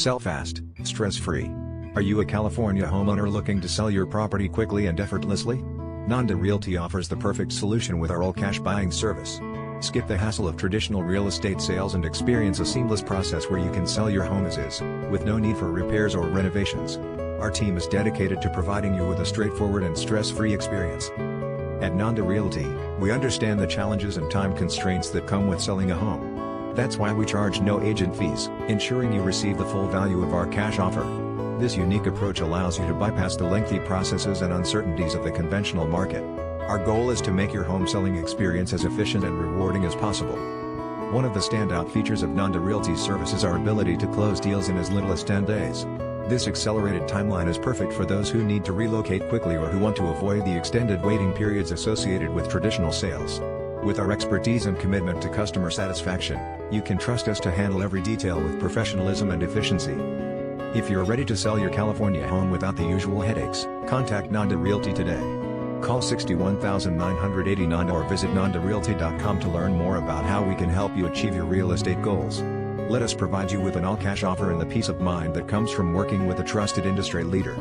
Sell fast, stress-free. Are you a California homeowner looking to sell your property quickly and effortlessly? Nanda Realty offers the perfect solution with our all-cash buying service. Skip the hassle of traditional real estate sales and experience a seamless process where you can sell your home as is, with no need for repairs or renovations. Our team is dedicated to providing you with a straightforward and stress-free experience. At Nanda Realty, we understand the challenges and time constraints that come with selling a home. That's why we charge no agent fees, ensuring you receive the full value of our cash offer. This unique approach allows you to bypass the lengthy processes and uncertainties of the conventional market. Our goal is to make your home selling experience as efficient and rewarding as possible. One of the standout features of Nanda Realty's service is our ability to close deals in as little as 10 days. This accelerated timeline is perfect for those who need to relocate quickly or who want to avoid the extended waiting periods associated with traditional sales. With our expertise and commitment to customer satisfaction, you can trust us to handle every detail with professionalism and efficiency. If you're ready to sell your California home without the usual headaches, contact Nanda Realty today. Call 61989 or visit nandarealty.com to learn more about how we can help you achieve your real estate goals. Let us provide you with an all-cash offer and the peace of mind that comes from working with a trusted industry leader.